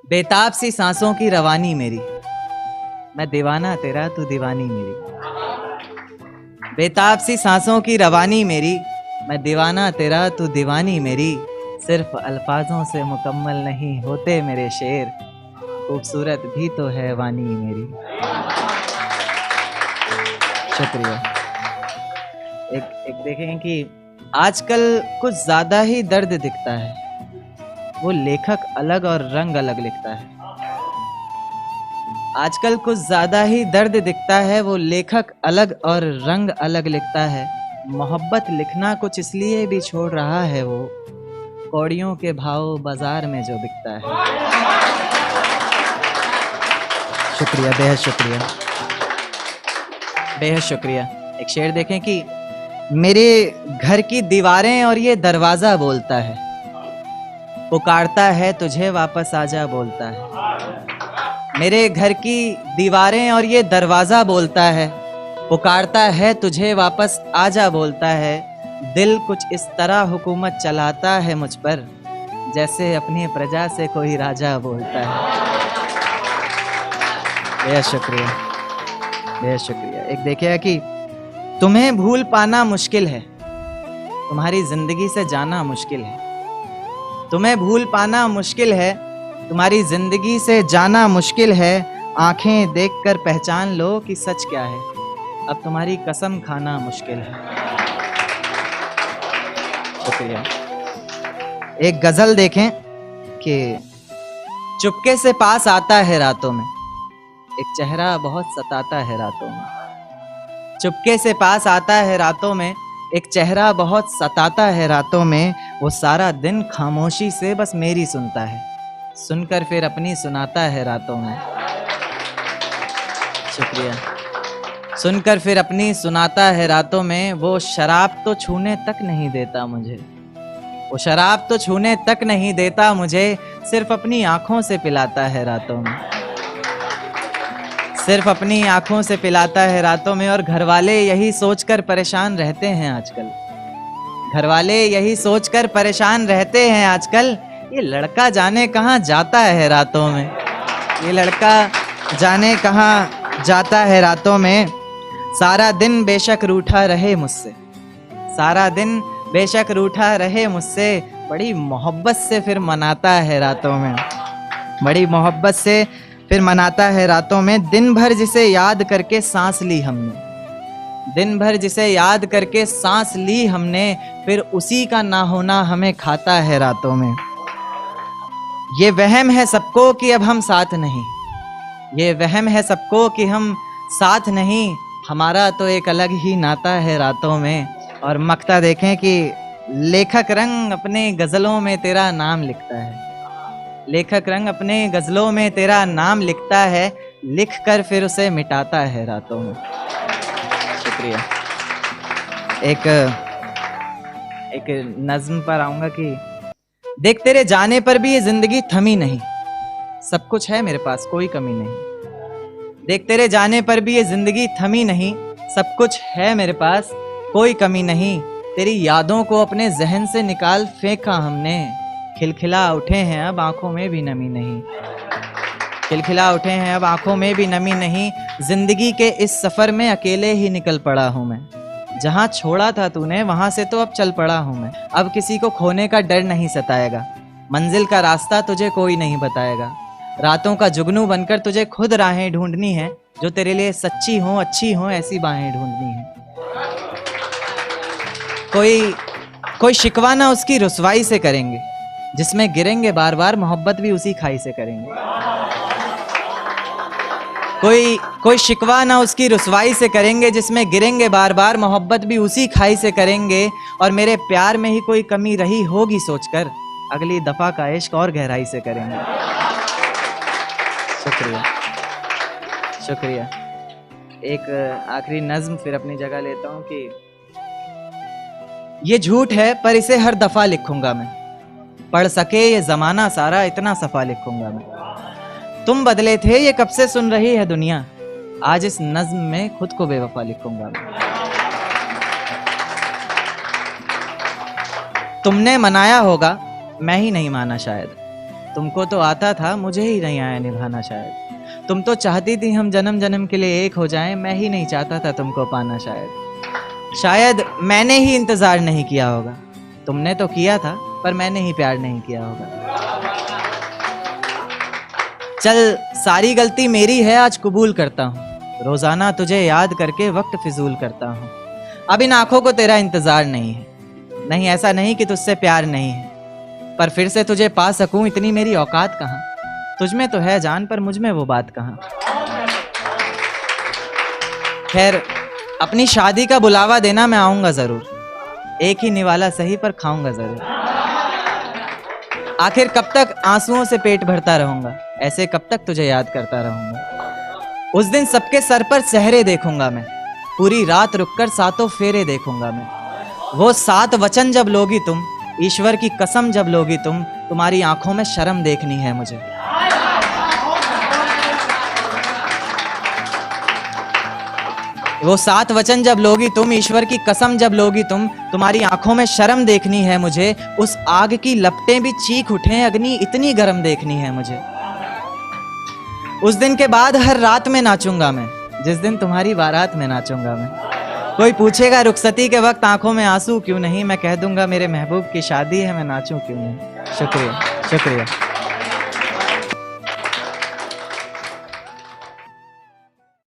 बेताब सी सांसों की रवानी मेरी, मैं दीवाना तेरा तू दीवानी मेरी। बेताब सी सांसों की रवानी मेरी, मैं दीवाना तेरा तू दीवानी मेरी। सिर्फ अल्फाजों से मुकम्मल नहीं होते मेरे शेर, खूबसूरत भी तो है वानी मेरी। शुक्रिया। एक देखें कि आजकल कुछ ज्यादा ही दर्द दिखता है, वो लेखक अलग और रंग अलग लिखता है। आजकल कुछ ज्यादा ही दर्द दिखता है, वो लेखक अलग और रंग अलग लिखता है। मोहब्बत लिखना कुछ इसलिए भी छोड़ रहा है, वो कौड़ियों के भाव बाजार में जो बिकता है। शुक्रिया, बेहद शुक्रिया, बेहद शुक्रिया। एक शेर देखें कि मेरे घर की दीवारें और ये दरवाजा बोलता है, पुकारता है तुझे वापस आजा बोलता है। मेरे घर की दीवारें और ये दरवाजा बोलता है, पुकारता है तुझे वापस आजा बोलता है। दिल कुछ इस तरह हुकूमत चलाता है मुझ पर, जैसे अपनी प्रजा से कोई राजा बोलता है। बेहद शुक्रिया, बेहद शुक्रिया। एक देखिए कि तुम्हें भूल पाना मुश्किल है, तुम्हारी जिंदगी से जाना मुश्किल है। तुम्हें भूल पाना मुश्किल है, तुम्हारी जिंदगी से जाना मुश्किल है। आंखें देखकर पहचान लो कि सच क्या है, अब तुम्हारी कसम खाना मुश्किल है। शुक्रिया। एक गजल देखें कि चुपके से पास आता है रातों में, एक चेहरा बहुत सताता है रातों में। चुपके से पास आता है रातों में, एक चेहरा बहुत सताता है रातों में। वो सारा दिन खामोशी से बस मेरी सुनता है, सुनकर फिर अपनी सुनाता है रातों में। शुक्रिया। सुनकर फिर अपनी सुनाता है रातों में। वो शराब तो छूने तक नहीं देता मुझे, वो शराब तो छूने तक नहीं देता मुझे, सिर्फ अपनी आंखों से पिलाता है रातों में। सिर्फ अपनी आंखों से पिलाता है रातों में। और घरवाले यही सोचकर परेशान रहते हैं आजकल, घरवाले यही सोचकर परेशान रहते हैं आजकल, ये लड़का जाने कहाँ जाता है रातों में, ये लड़का जाने कहाँ जाता है रातों में। सारा दिन बेशक रूठा रहे मुझसे, सारा दिन बेशक रूठा रहे मुझसे, बड़ी मोहब्बत से फिर मनाता है रातों में, बड़ी मोहब्बत से फिर मनाता है रातों में। दिन भर जिसे याद करके सांस ली हमने, दिन भर जिसे याद करके सांस ली हमने, फिर उसी का ना होना हमें खाता है रातों में। ये वहम है सबको कि अब हम साथ नहीं, ये वहम है सबको कि हम साथ नहीं, हमारा तो एक अलग ही नाता है रातों में। और मक्ता देखें कि लेखक रंग अपने गजलों में तेरा नाम लिखता है, लेखक रंग अपने गजलों में तेरा नाम लिखता है, लिख कर फिर उसे मिटाता है रातों में। शुक्रिया। एक नज्म पर आऊंगा कि देख तेरे जाने पर भी ये जिंदगी थमी नहीं, सब कुछ है मेरे पास कोई कमी नहीं। देख तेरे जाने पर भी ये जिंदगी थमी नहीं, सब कुछ है मेरे पास कोई कमी नहीं। तेरी यादों को अपने जहन से निकाल फेंका हमने, खिलखिला उठे हैं अब आंखों में भी नमी नहीं, खिलखिला उठे हैं अब आंखों में भी नमी नहीं। जिंदगी के इस सफर में अकेले ही निकल पड़ा हूं मैं, जहां छोड़ा था तूने वहां से तो अब चल पड़ा हूं मैं। अब किसी को खोने का डर नहीं सताएगा, मंजिल का रास्ता तुझे कोई नहीं बताएगा। रातों का जुगनू बनकर तुझे खुद राहें ढूंढनी है, जो तेरे लिए सच्ची हो अच्छी हो ऐसी बाहें ढूंढनी है। कोई शिकवा ना उसकी रुसवाई से करेंगे, जिसमें गिरेंगे बार बार मोहब्बत भी उसी खाई से करेंगे। कोई शिकवा ना उसकी रुसवाई से करेंगे, जिसमें गिरेंगे बार बार मोहब्बत भी उसी खाई से करेंगे। और मेरे प्यार में ही कोई कमी रही होगी सोचकर, अगली दफा का इश्क और गहराई से करेंगे। शुक्रिया, शुक्रिया। एक आखिरी नज्म फिर अपनी जगह लेता हूं कि ये झूठ है पर इसे हर दफा लिखूंगा मैं, पढ़ सके ये जमाना सारा इतना सफा लिखूंगा मैं। तुम बदले थे ये कब से सुन रही है दुनिया, आज इस नज्म में खुद को बेवफा लिखूंगा मैं। तुमने मनाया होगा मैं ही नहीं माना शायद, तुमको तो आता था, मुझे ही नहीं आया निभाना शायद। तुम तो चाहती थी हम जन्म जन्म के लिए एक हो जाएं, मैं ही नहीं चाहता था तुमको पाना शायद। शायद मैंने ही इंतजार नहीं किया होगा, तुमने तो किया था पर मैंने ही प्यार नहीं किया होगा। चल सारी गलती मेरी है, आज कबूल करता हूँ। रोजाना तुझे याद करके वक्त फिजूल करता हूँ। अब इन आंखों को तेरा इंतजार नहीं है, नहीं ऐसा नहीं कि तुझसे प्यार नहीं है, पर फिर से तुझे पा सकूं इतनी मेरी औकात कहाँ। तुझ में तो है जान पर मुझ में वो बात कहाँ। खैर अपनी शादी का बुलावा देना, मैं आऊंगा जरूर। एक ही निवाला सही पर खाऊंगा जरूर। आखिर कब तक आंसुओं से पेट भरता रहूंगा, ऐसे कब तक तुझे याद करता रहूंगा। उस दिन सबके सर पर सहरे देखूंगा मैं, पूरी रात रुककर सातों फेरे देखूंगा मैं। वो 7 वचन जब लोगी तुम, ईश्वर की कसम जब लोगी तुम, तुम्हारी आंखों में शर्म देखनी है मुझे। वो 7 वचन जब लोगी तुम, ईश्वर की कसम जब लोगी तुम, तुम्हारी आंखों में शर्म देखनी है मुझे। उस आग की लपटें भी चीख उठें, अग्नि इतनी गर्म देखनी है मुझे। उस दिन के बाद हर रात में नाचूंगा मैं, जिस दिन तुम्हारी बारात में नाचूंगा मैं। कोई पूछेगा रुखसती के वक्त आंखों में आंसू क्यों नहीं, मैं कह दूंगा मेरे महबूब की शादी है, मैं नाचूं क्यों नहीं। शुक्रिया शुक्रिया।